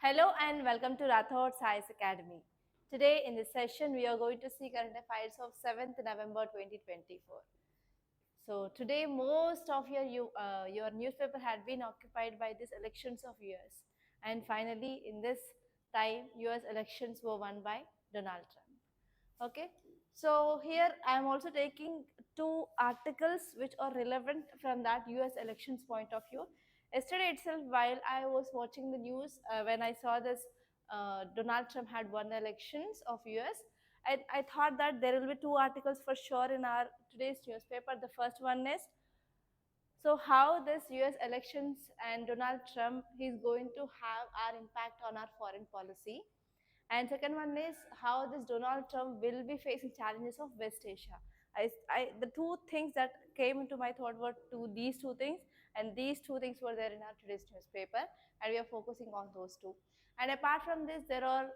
Hello and welcome to Rathods Science Academy. Today in this session we are going to see current affairs of 7th November 2024. So today most of your newspaper had been occupied by these elections of US, and finally in this time US elections were won by Donald Trump. Okay, so here I am also taking two articles which are relevant from that US elections point of view. Yesterday itself, while I was watching the news, when I saw this Donald Trump had won the elections of US, I thought that there will be two articles for sure in our today's newspaper. The first one is, so how this US elections and Donald Trump is going to have our impact on our foreign policy. And second one is how this Donald Trump will be facing challenges of West Asia. The two things that came into my thought were these two things, and these two things were there in our today's newspaper, and we are focusing on those two. And apart from this, there are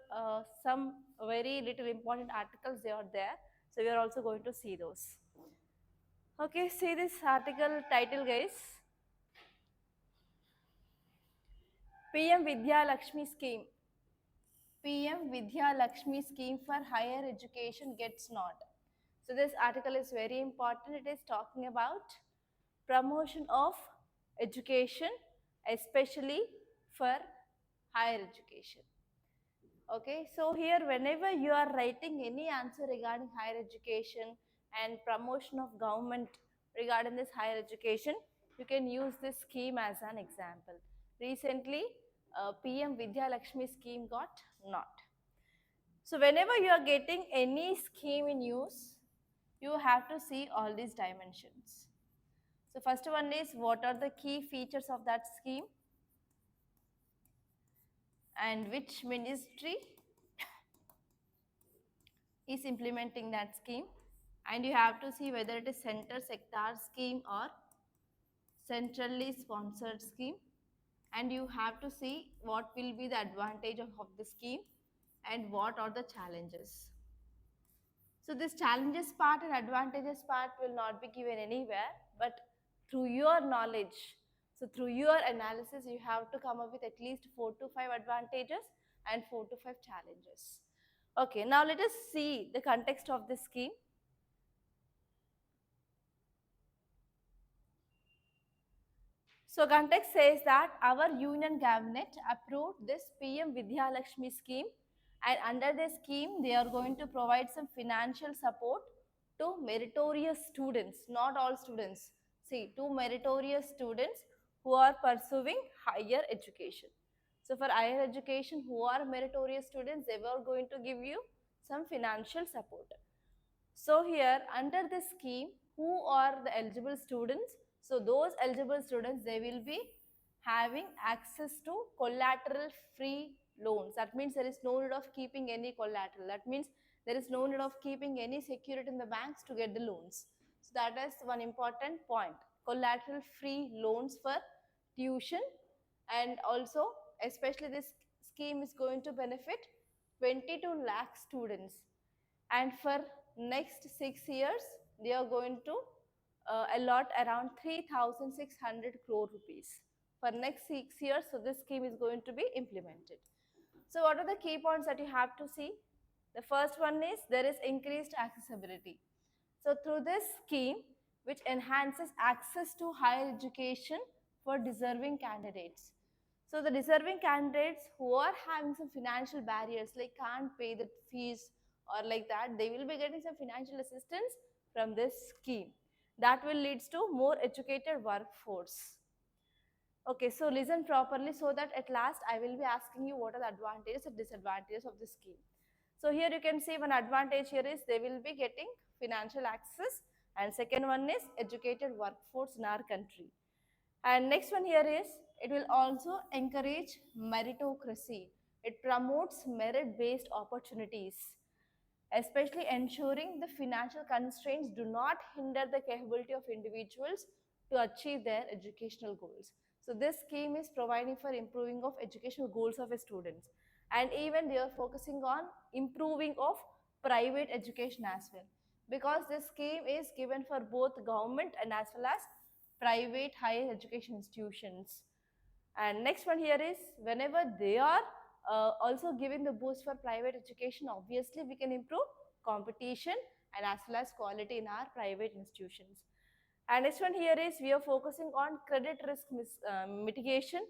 some very little important articles they are there, so we are also going to see those. Okay, see this article title, guys. PM Vidya Lakshmi scheme. PM Vidya Lakshmi scheme for higher education gets not. So this article is very important. It is talking about promotion of education, especially for higher education. Okay, so here whenever you are writing any answer regarding higher education and promotion of government regarding this higher education, you can use this scheme as an example. Recently, PM Vidya Lakshmi scheme got not. So whenever you are getting any scheme in use, you have to see all these dimensions. So first one is, what are the key features of that scheme and which ministry is implementing that scheme, and you have to see whether it is center sector scheme or centrally sponsored scheme, and you have to see what will be the advantage of the scheme and what are the challenges. So this challenges part and advantages part will not be given anywhere, but through your knowledge, so through your analysis, you have to come up with at least 4 to 5 advantages and 4 to 5 challenges. Okay, now let us see the context of this scheme. So context says that our union cabinet approved this PM Vidya Lakshmi scheme, and under this scheme they are going to provide some financial support to meritorious students, not all students. See, to meritorious students who are pursuing higher education. So for higher education, who are meritorious students, they were going to give you some financial support. So here under this scheme, who are the eligible students? So those eligible students, they will be having access to collateral free loans. That means there is no need of keeping any collateral. That means there is no need of keeping any security in the banks to get the loans. So that is one important point. Collateral free loans for tuition, and also especially this scheme is going to benefit 22 lakh students, and for next 6 years they are going to allot around 3,600 crore rupees for next 6 years. So this scheme is going to be implemented. So what are the key points that you have to see? The first one is there is increased accessibility. So through this scheme, which enhances access to higher education for deserving candidates. So the deserving candidates who are having some financial barriers, like can't pay the fees or like that, they will be getting some financial assistance from this scheme. That will lead to more educated workforce. Okay, so listen properly so that at last I will be asking you what are the advantages and disadvantages of this scheme. So here you can see one advantage here is they will be getting financial access, and second one is educated workforce in our country. And next one here is it will also encourage meritocracy. It promotes merit-based opportunities, especially ensuring the financial constraints do not hinder the capability of individuals to achieve their educational goals. So this scheme is providing for improving of educational goals of students, and even they are focusing on improving of private education as well, because this scheme is given for both government and as well as private higher education institutions. And next one here is whenever they are also giving the boost for private education, obviously we can improve competition and as well as quality in our private institutions. And next one here is we are focusing on credit risk mitigation.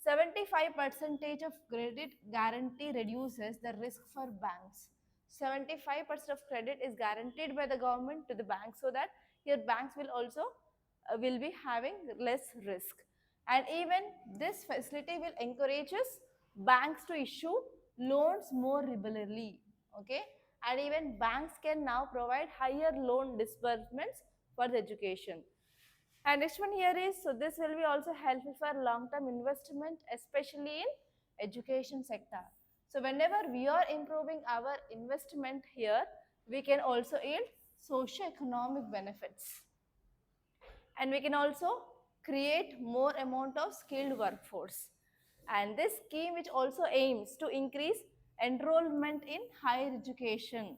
75% of credit guarantee reduces the risk for banks. 75% of credit is guaranteed by the government to the bank, so that your banks will also will be having less risk. And even this facility will encourage us banks to issue loans more regularly. Okay, and even banks can now provide higher loan disbursements for the education. And next one here is, so this will be also helpful for long-term investment, especially in education sector. So whenever we are improving our investment here, we can also yield socio-economic benefits. And we can also create more amount of skilled workforce. And this scheme which also aims to increase enrollment in higher education.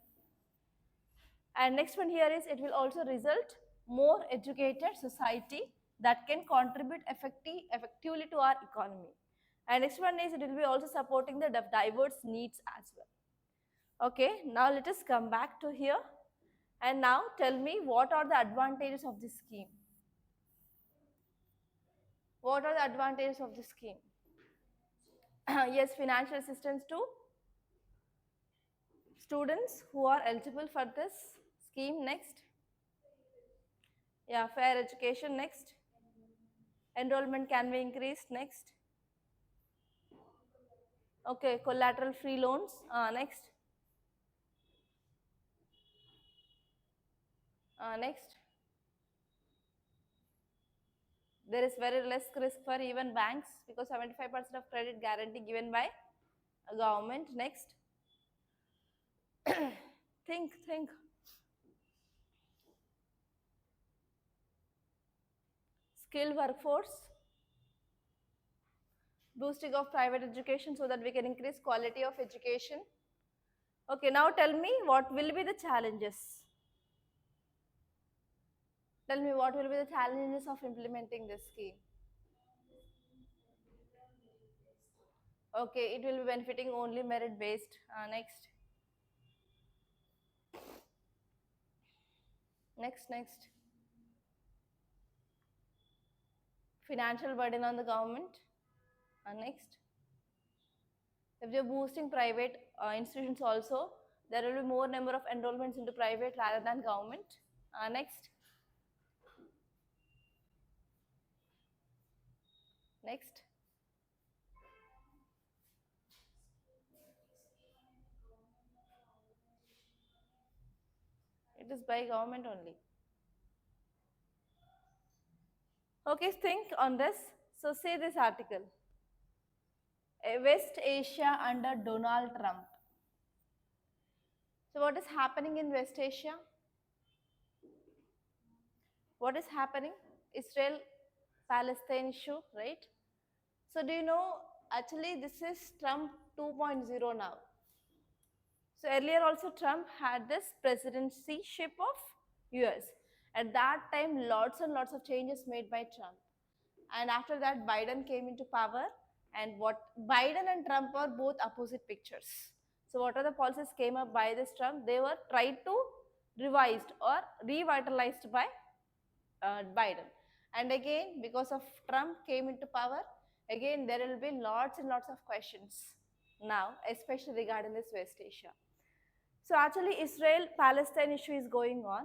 And next one here is, it will also result more educated society that can contribute effectively to our economy. And next one is, it will be also supporting the diverse needs as well. Okay, now let us come back to here. And now tell me, what are the advantages of this scheme? What are the advantages of this scheme? Yes, financial assistance to students who are eligible for this scheme. Next. Yeah, fair education. Next. Enrollment can be increased. Next. Okay, collateral free loans. Next. Next. There is very less risk for even banks because 75% of credit guarantee given by a government. Next. think. Skilled workforce. Boosting of private education so that we can increase quality of education. Okay, now tell me, what will be the challenges? Tell me, what will be the challenges of implementing this scheme? Okay, it will be benefiting only merit based. Next. Next. Financial burden on the government. Next. If they are boosting private institutions also, there will be more number of enrollments into private rather than government. Next. Next. It is by government only. Okay, think on this. So say this article. West Asia under Donald Trump. So what is happening in West Asia? What is happening? Israel Palestine issue, right? So do you know, actually this is Trump 2.0 now. So earlier also Trump had this presidency ship of US. At that time, lots and lots of changes made by Trump. And after that, Biden came into power. And what Biden and Trump are both opposite pictures. So what are the policies came up by this Trump? They were tried to revised or revitalized by Biden. And again, because of Trump came into power, again there will be lots and lots of questions now, especially regarding this West Asia. So actually Israel-Palestine issue is going on.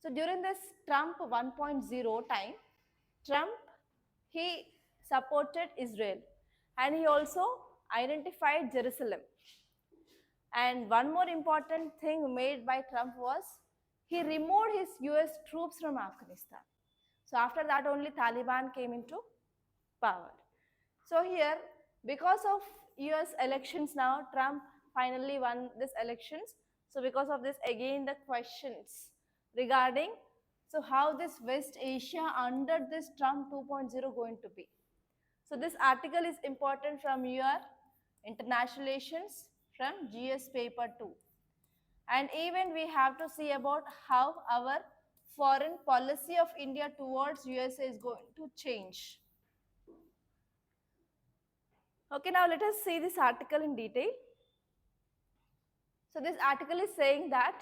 So during this Trump 1.0 time, Trump, he supported Israel and he also identified Jerusalem. And one more important thing made by Trump was he removed his US troops from Afghanistan. So after that only Taliban came into power. So here, because of US elections now, Trump finally won these elections. So because of this, again the questions regarding, so how this West Asia under this Trump 2.0 going to be. So this article is important from your international relations from GS paper 2. And even we have to see about how our foreign policy of India towards USA is going to change. Okay, now let us see this article in detail. So this article is saying that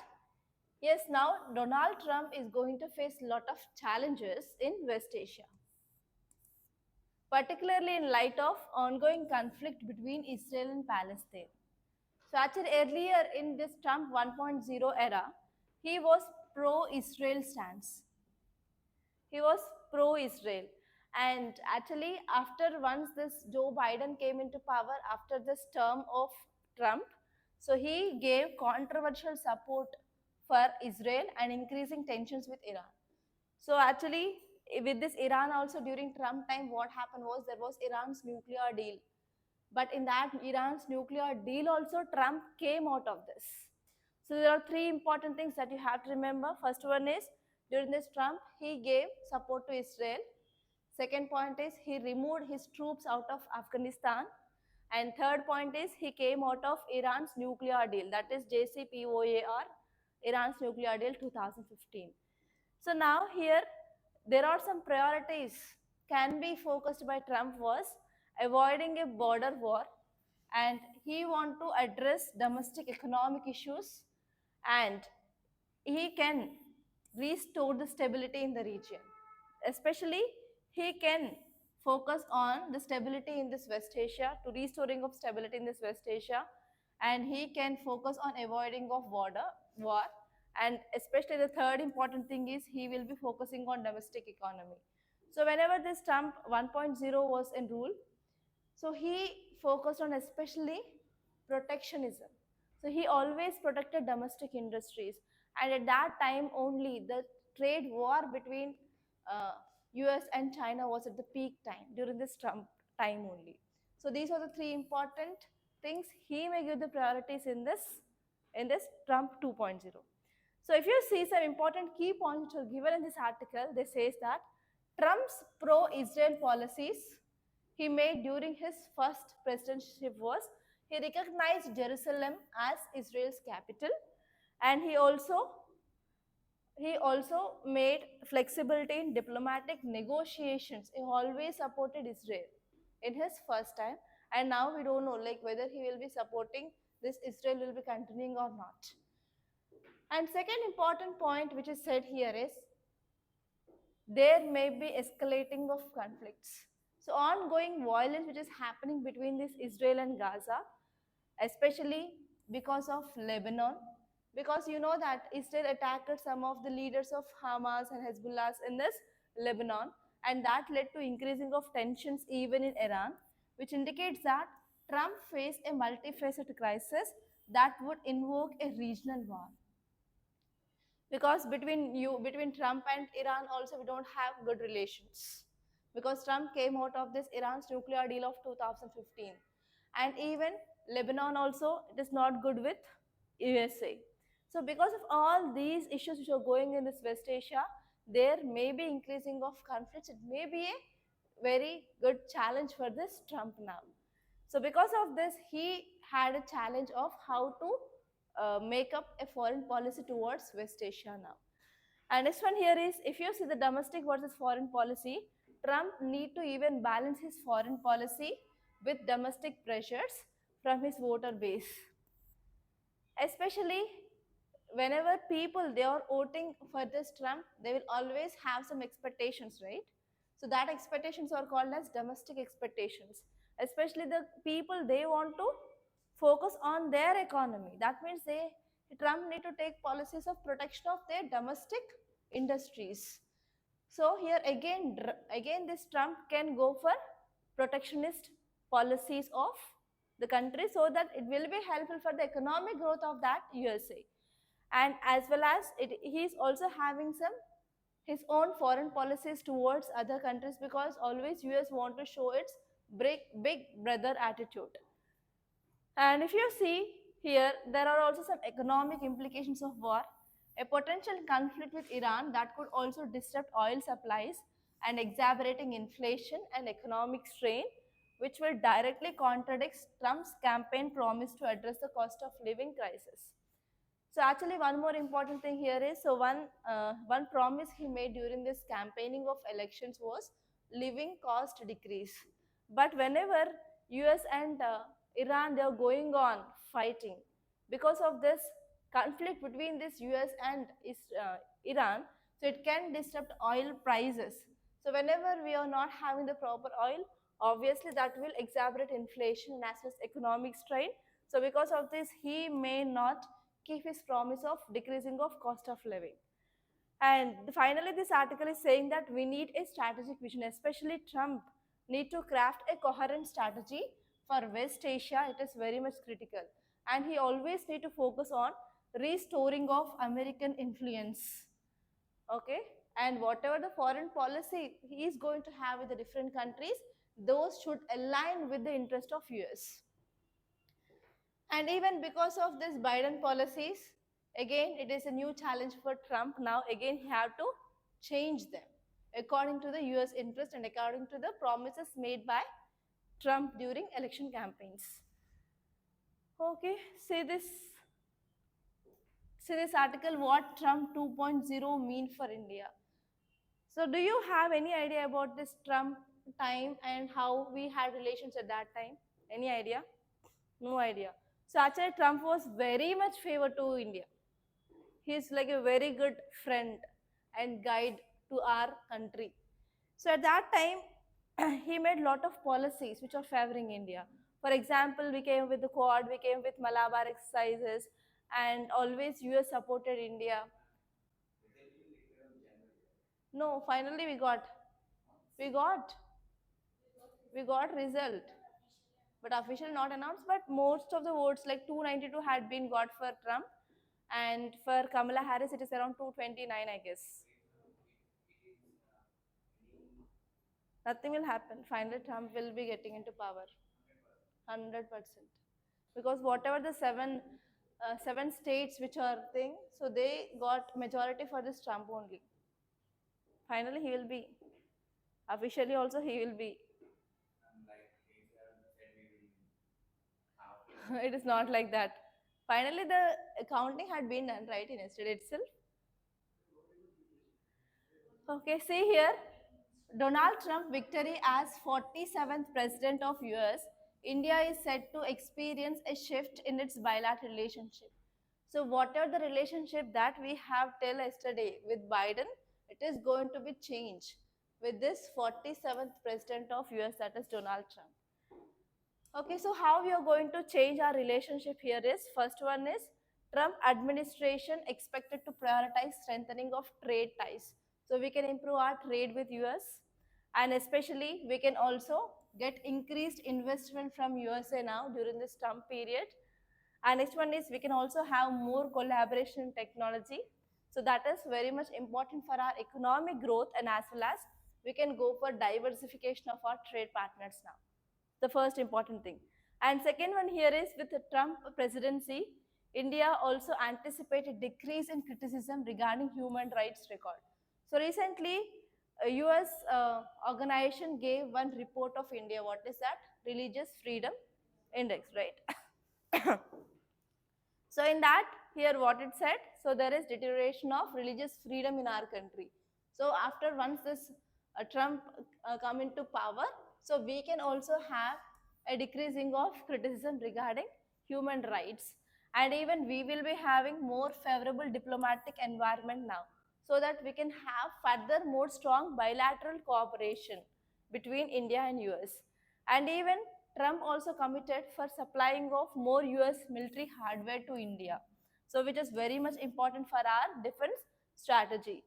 yes, now Donald Trump is going to face a lot of challenges in West Asia, particularly in light of ongoing conflict between Israel and Palestine. So actually earlier in this Trump 1.0 era, he was pro-Israel stance. He was pro-Israel. And actually after once this Joe Biden came into power after this term of Trump, so he gave controversial support for Israel and increasing tensions with Iran. So actually with this Iran also during Trump time, what happened was there was Iran's nuclear deal. But in that Iran's nuclear deal also Trump came out of this. So there are three important things that you have to remember. First one is during this Trump, he gave support to Israel. Second point is he removed his troops out of Afghanistan. And third point is he came out of Iran's nuclear deal, that is JCPOA, Iran's nuclear deal 2015. So now here there are some priorities can be focused by Trump was avoiding a border war, and he want to address domestic economic issues, and he can restore the stability in the region. Especially he can focus on the stability in this West Asia, to restoring of stability in this West Asia, and he can focus on avoiding of border war, and especially the third important thing is he will be focusing on domestic economy. So whenever this Trump 1.0 was in rule, so he focused on especially protectionism. So he always protected domestic industries, and at that time only the trade war between US and China was at the peak time during this Trump time only. So these are the three important things he may give the priorities in this Trump 2.0. So if you see some important key points which are given in this article, they says that Trump's pro-Israel policies he made during his first presidency was he recognized Jerusalem as Israel's capital, and he also made flexibility in diplomatic negotiations. He always supported Israel in his first time, and now we don't know like whether he will be supporting this Israel will be continuing or not. And second important point which is said here is there may be escalating of conflicts. So ongoing violence which is happening between this Israel and Gaza, especially because of Lebanon, because you know that Israel attacked some of the leaders of Hamas and Hezbollah in this Lebanon, and that led to increasing of tensions even in Iran, which indicates that Trump faced a multifaceted crisis that would invoke a regional war, because between Trump and Iran also we don't have good relations, because Trump came out of this Iran's nuclear deal of 2015, and even Lebanon also it is not good with USA. So because of all these issues which are going in this West Asia, there may be increasing of conflicts. It may be a very good challenge for this Trump now. So because of this, he had a challenge of how to make up a foreign policy towards West Asia now. And next one here is, if you see the domestic versus foreign policy, Trump need to even balance his foreign policy with domestic pressures from his voter base. Especially whenever people they are voting for this Trump, they will always have some expectations, right? So that expectations are called as domestic expectations. Especially the people they want to focus on their economy. That means Trump need to take policies of protection of their domestic industries. So here again this Trump can go for protectionist policies of the country, so that it will be helpful for the economic growth of that USA. And as well as he is also having some his own foreign policies towards other countries, because always US want to show its big brother attitude. And if you see here, there are also some economic implications of war. A potential conflict with Iran that could also disrupt oil supplies and exacerbating inflation and economic strain, which will directly contradict Trump's campaign promise to address the cost of living crisis. So actually one more important thing here is, so one promise he made during this campaigning of elections was living cost decrease. But whenever US and Iran, they are going on fighting. Because of this conflict between this US and Iran, so it can disrupt oil prices. So whenever we are not having the proper oil, obviously that will exacerbate inflation and as well as economic strain. So because of this, he may not keep his promise of decreasing of cost of living. And finally, this article is saying that we need a strategic vision, especially Trump need to craft a coherent strategy for West Asia. It is very much critical. And he always need to focus on restoring of American influence. Okay? And whatever the foreign policy he is going to have with the different countries, those should align with the interest of US. And even because of this Biden policies, again, it is a new challenge for Trump. Now, again, he have to change them according to the US interest and according to the promises made by Trump during election campaigns. Okay, see this article, what Trump 2.0 mean for India. So do you have any idea about this Trump time and how we had relations at that time? Any idea? No idea. So actually Trump was very much favored to India. He is like a very good friend and guide to our country. So at that time, he made lot of policies which are favoring India. For example, we came with the Quad, we came with Malabar exercises, and always US supported India. No, finally we got, we got result, but officially not announced. But most of the votes, like 292, had been got for Trump, and for Kamala Harris, it is around 229, I guess. Nothing will happen. Finally, Trump will be getting into power, 100%. Because whatever the seven states which are thing, so they got majority for this Trump only. Finally, he will be officially also he will be. It is not like that. Finally, the accounting had been done right in yesterday itself. Okay, see here, Donald Trump victory as 47th president of US, India is set to experience a shift in its bilateral relationship. So whatever the relationship that we have till yesterday with Biden, it is going to be changed with this 47th president of US, that is Donald Trump. Okay, so how we are going to change our relationship here is, first one is Trump administration expected to prioritize strengthening of trade ties. So we can improve our trade with US, and especially we can also get increased investment from USA now during this Trump period. And next one is we can also have more collaboration in technology. So that is very much important for our economic growth, and as well as we can go for diversification of our trade partners now, the first important thing. And second one here is, with the Trump presidency, India also anticipated decrease in criticism regarding human rights record. So recently, a US organization gave one report of India. What is that? Religious Freedom Index, right? So in that, here what it said, so there is deterioration of religious freedom in our country. So after once this Trump come into power, so we can also have a decreasing of criticism regarding human rights, and even we will be having more favorable diplomatic environment now, so that we can have further more strong bilateral cooperation between India and US. And even Trump also committed for supplying of more US military hardware to India, so which is very much important for our defense strategy.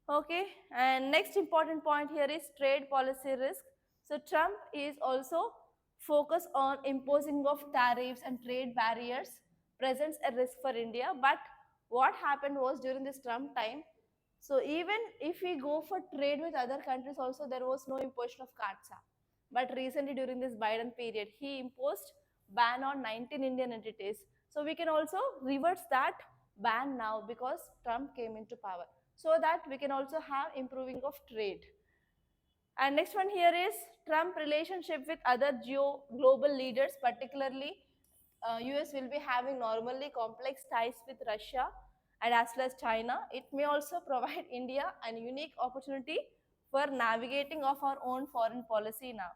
Okay, and next important point here is trade policy risk. So Trump is also focused on imposing of tariffs and trade barriers presents a risk for India. But what happened was during this Trump time, so even if we go for trade with other countries also, there was no imposition of CAATSA. But recently during this Biden period, he imposed ban on 19 Indian entities. So we can also reverse that ban now because Trump came into power, so that we can also have improving of trade. And next one here is Trump relationship with other global leaders, particularly US will be having normally complex ties with Russia and as well as China. It may also provide India a unique opportunity for navigating of our own foreign policy now.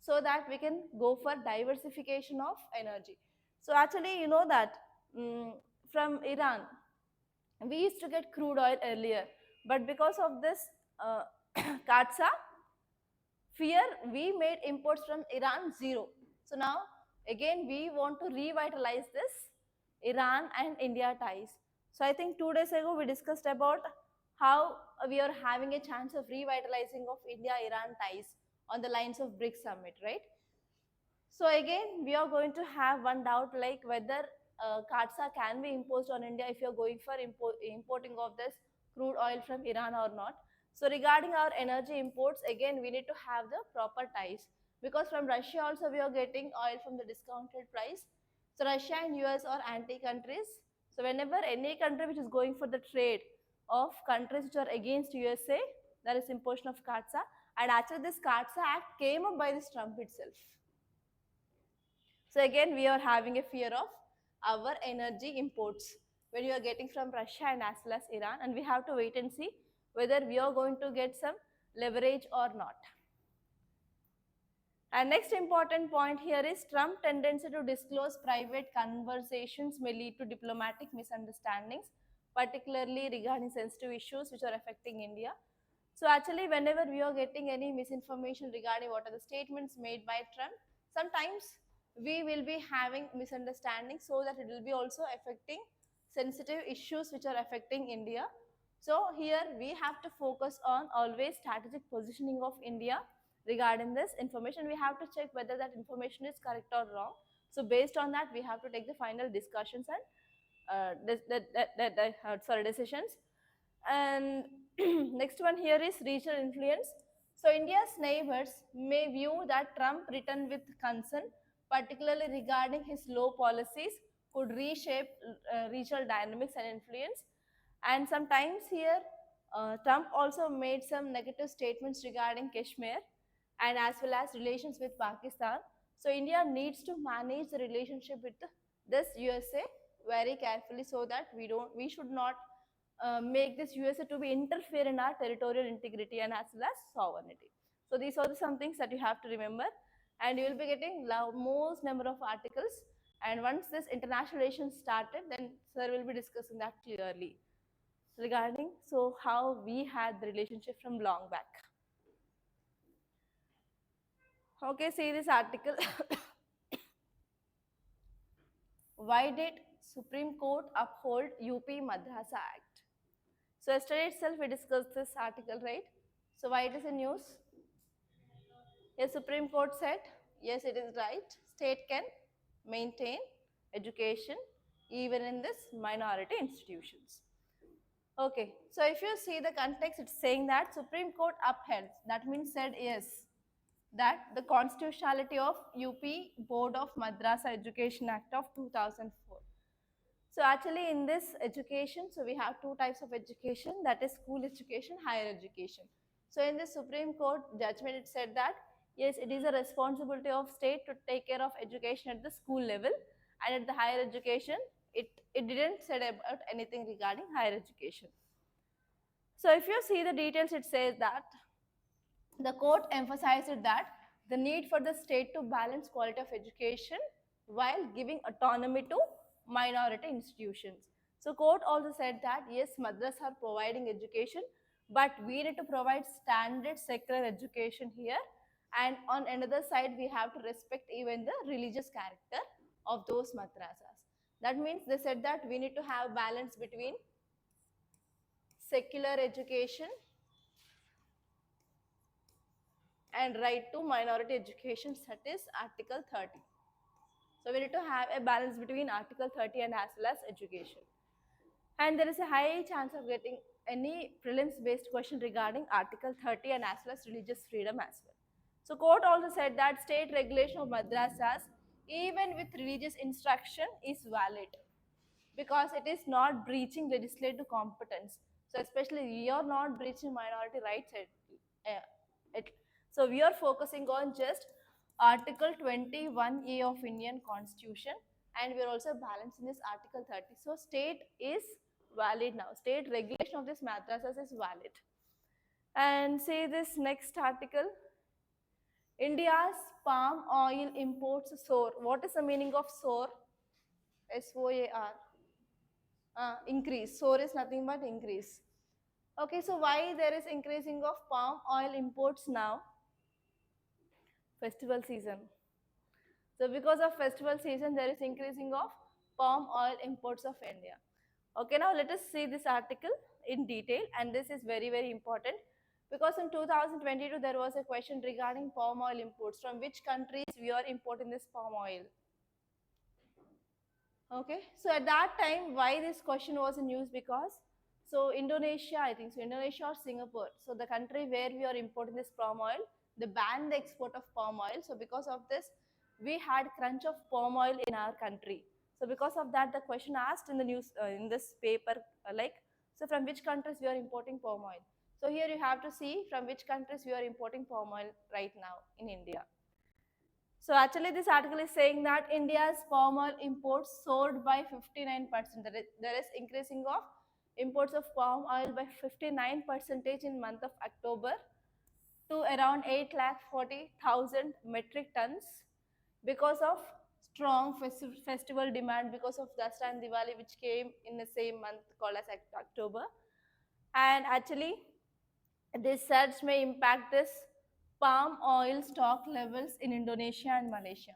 so that we can go for diversification of energy. So actually, you know that um, from Iran, we used to get crude oil earlier, but because of this uh, Katsa fear, we made imports from Iran zero. So now again we want to revitalize this Iran and India ties. So I think 2 days ago we discussed about how we are having a chance of revitalizing of India-Iran ties on the lines of BRICS summit, right? So again, we are going to have one doubt like whether CAATSA can be imposed on India if you are going for importing of this crude oil from Iran or not. So regarding our energy imports, again, we need to have the proper ties because from Russia also we are getting oil from the discounted price. So Russia and US are anti-countries. So whenever any country which is going for the trade of countries which are against USA, there is imposition of CAATSA. And actually this CAATSA Act came up by this Trump itself. So again, we are having a fear of our energy imports where you are getting from Russia and as well as Iran, and we have to wait and see whether we are going to get some leverage or not. And next important point here is Trump tendency to disclose private conversations may lead to diplomatic misunderstandings, particularly regarding sensitive issues which are affecting India. So actually, whenever we are getting any misinformation regarding what are the statements made by Trump, sometimes we will be having misunderstandings so that it will be also affecting sensitive issues which are affecting India. So here we have to focus on always strategic positioning of India regarding this information. We have to check whether that information is correct or wrong. So based on that, we have to take the final discussions and decisions. And next one here is regional influence. So India's neighbors may view that Trump written with concern, particularly regarding his low policies, could reshape regional dynamics and influence. And sometimes here, Trump also made some negative statements regarding Kashmir and as well as relations with Pakistan. So India needs to manage the relationship with this USA very carefully so that we should not make this USA to be interfere in our territorial integrity and as well as sovereignty. So these are some things that you have to remember, and you will be getting most number of articles. And once this international relations started, then sir will be discussing that clearly regarding so how we had the relationship from long back. Okay, see this article. Why did Supreme Court uphold UP Madrasa Act? So yesterday itself we discussed this article, right? So why it is in news? Yes, Supreme Court said, yes, it is right. State can maintain education even in this minority institutions. Okay, so if you see the context, it's saying that Supreme Court upheld, that means said yes, that the constitutionality of UP Board of Madrasa Education Act of 2004. So actually in this education, so we have two types of education, that is school education, higher education. So in the Supreme Court judgment, it said that yes, it is a responsibility of state to take care of education at the school level, and at the higher education, it didn't say about anything regarding higher education. So if you see the details, it says that the court emphasized that the need for the state to balance quality of education while giving autonomy to minority institutions. So court also said that yes, madrasas are providing education, but we need to provide standard secular education here. And on another side, we have to respect even the religious character of those madrasas. That means they said that we need to have balance between secular education and right to minority education, that is Article 30. So we need to have a balance between Article 30 and as well as education. And there is a high chance of getting any prelims based question regarding Article 30 and as well as religious freedom as well. So court also said that state regulation of madrasas even with religious instruction is valid because it is not breaching legislative competence. So especially we are not breaching minority rights. So we are focusing on just Article 21A of Indian Constitution, and we are also balancing this Article 30. So state is valid now. State regulation of this madrasas is valid. And say this next article, India's palm oil imports soar. What is the meaning of soar? SOAR. Increase. Soar is nothing but increase. Okay, so why there is increasing of palm oil imports now? Festival season. So because of festival season, there is increasing of palm oil imports of India. Okay, now let us see this article in detail, and this is very, very important because in 2022 there was a question regarding palm oil imports. From which countries we are importing this palm oil? Okay, so at that time, why this question was in use? Because so Indonesia, I think so Indonesia or Singapore, so the country where we are importing this palm oil, they banned the export of palm oil. So because of this, we had crunch of palm oil in our country. So because of that, the question asked in the news in this paper, like, so from which countries we are importing palm oil? So here you have to see from which countries we are importing palm oil right now in India. So actually this article is saying that India's palm oil imports soared by 59%. There is increasing of imports of palm oil by 59% in month of October to around 8,40,000 metric tons because of strong festival demand because of Dasra and Diwali, which came in the same month called as October. And actually this surge may impact this palm oil stock levels in Indonesia and Malaysia.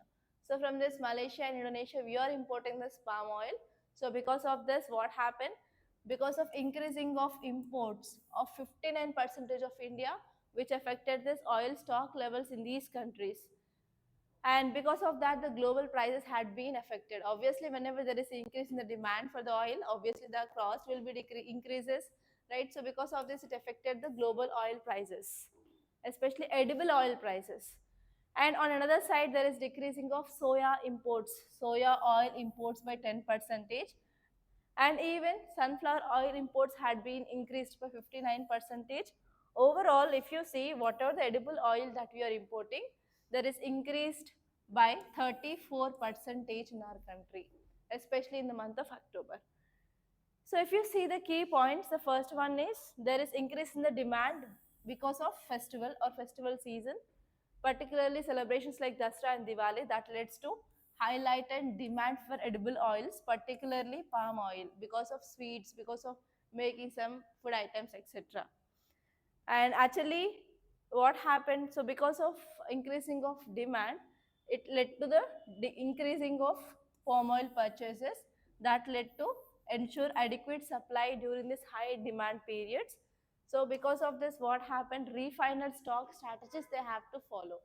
So from this Malaysia and Indonesia, we are importing this palm oil. So because of this, what happened? Because of increasing of imports of 59% of India, which affected this oil stock levels in these countries. And because of that, the global prices had been affected. Obviously, whenever there is increase in the demand for the oil, obviously the cost will be increases, right? So because of this, it affected the global oil prices, especially edible oil prices. And on another side, there is decreasing of soya imports, soya oil imports by 10%, and even sunflower oil imports had been increased by 59%. Overall, if you see whatever the edible oil that we are importing, there is increased by 34% in our country, especially in the month of October. So if you see the key points, the first one is there is increase in the demand because of festival or festival season, particularly celebrations like Dasra and Diwali, that leads to highlighted demand for edible oils, particularly palm oil, because of sweets, because of making some food items, etc. And actually what happened, so because of increasing of demand, it led to the increasing of palm oil purchases that led to ensure adequate supply during this high demand periods. So because of this, what happened, refiner stock strategies they have to follow.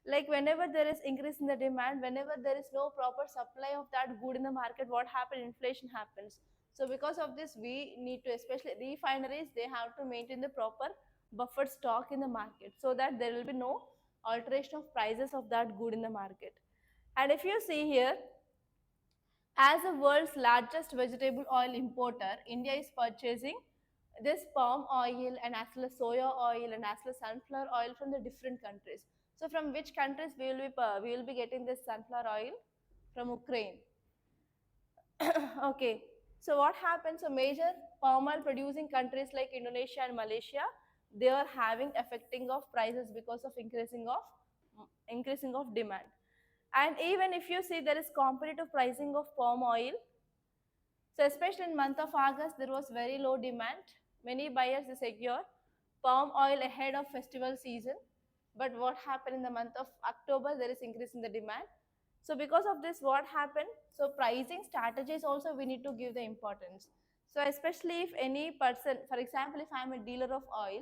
Like whenever there is increase in the demand, whenever there is no proper supply of that good in the market, what happens, inflation happens. So because of this, we need to, especially refineries, they have to maintain the proper buffer stock in the market so that there will be no alteration of prices of that good in the market. And if you see here, as the world's largest vegetable oil importer, India is purchasing this palm oil and as well as soya oil and as well as sunflower oil from the different countries. So from which countries we will be getting this sunflower oil? From Ukraine. Okay. So what happens? So major palm oil producing countries like Indonesia and Malaysia, they are having affecting of prices because of increasing of demand. And even if you see, there is competitive pricing of palm oil. So especially in month of August, there was very low demand. Many buyers secure palm oil ahead of festival season. But what happened in the month of October, there is increase in the demand. So because of this, what happened? So pricing strategies also we need to give the importance. So especially if any person, for example, if I'm a dealer of oil,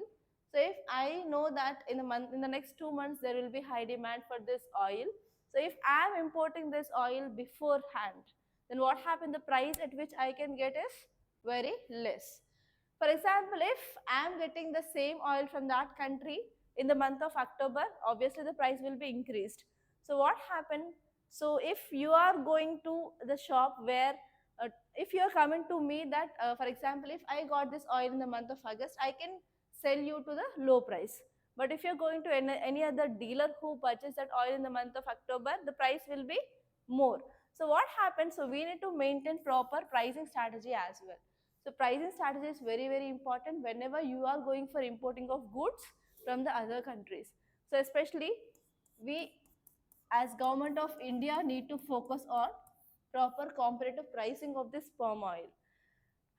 so if I know that in the next 2 months there will be high demand for this oil, so if I'm importing this oil beforehand, then what happened? The price at which I can get is very less. For example, if I am getting the same oil from that country in the month of October, obviously the price will be increased. So what happened? So if you are going to the shop where, if you are coming to me that, for example, if I got this oil in the month of August, I can sell you to the low price. But if you're going to any other dealer who purchased that oil in the month of October, the price will be more. So what happens? So we need to maintain proper pricing strategy as well. So pricing strategy is very, very important whenever you are going for importing of goods from the other countries. So especially we as government of India need to focus on proper competitive pricing of this palm oil.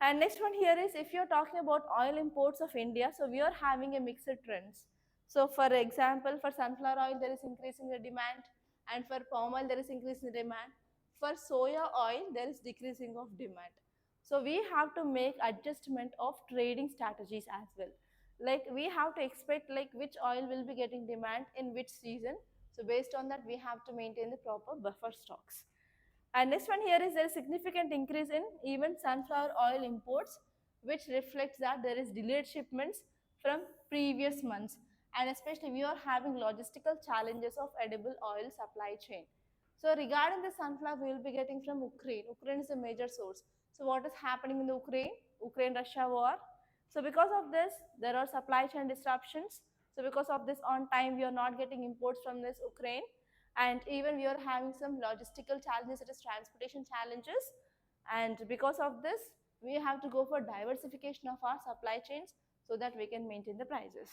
And next one here is, if you're talking about oil imports of India, so we are having a mixed trends. So for example, for sunflower oil, there is increasing the demand, and for palm oil, there is increasing the demand. For soya oil, there is decreasing of demand. So we have to make adjustment of trading strategies as well. Like we have to expect like which oil will be getting demand in which season. So based on that, we have to maintain the proper buffer stocks. And next one here is there is significant increase in even sunflower oil imports, which reflects that there is delayed shipments from previous months. And especially we are having logistical challenges of edible oil supply chain. So regarding the sunflower, we will be getting from Ukraine. Ukraine is a major source. So what is happening in the Ukraine? Ukraine-Russia war. So because of this, there are supply chain disruptions. So because of this, on time we are not getting imports from this Ukraine, and even we are having some logistical challenges such as transportation challenges, and because of this we have to go for diversification of our supply chains so that we can maintain the prices.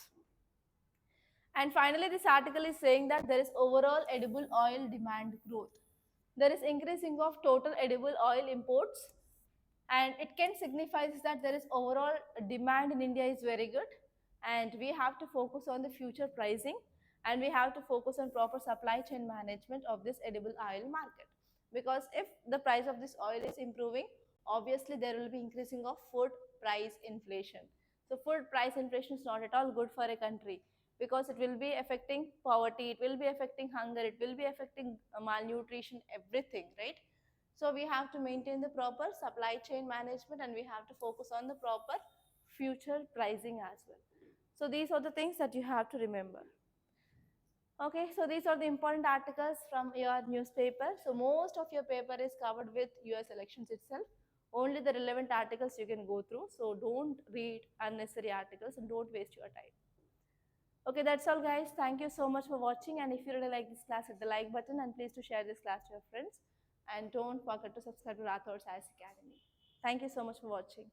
And finally, this article is saying that there is overall edible oil demand growth. There is increasing of total edible oil imports, and it can signify that there is overall demand in India is very good, and we have to focus on the future pricing, and we have to focus on proper supply chain management of this edible oil market, because if the price of this oil is improving, obviously there will be increasing of food price inflation. So food price inflation is not at all good for a country, because it will be affecting poverty, it will be affecting hunger, it will be affecting malnutrition, everything, right? So we have to maintain the proper supply chain management, and we have to focus on the proper future pricing as well. So these are the things that you have to remember. Okay, so these are the important articles from your newspaper. So most of your paper is covered with US elections itself. Only the relevant articles you can go through. So don't read unnecessary articles and don't waste your time. Okay, that's all guys. Thank you so much for watching, and if you really like this class, hit the like button and please to share this class to your friends, and don't forget to subscribe to Rathods Academy. Thank you so much for watching.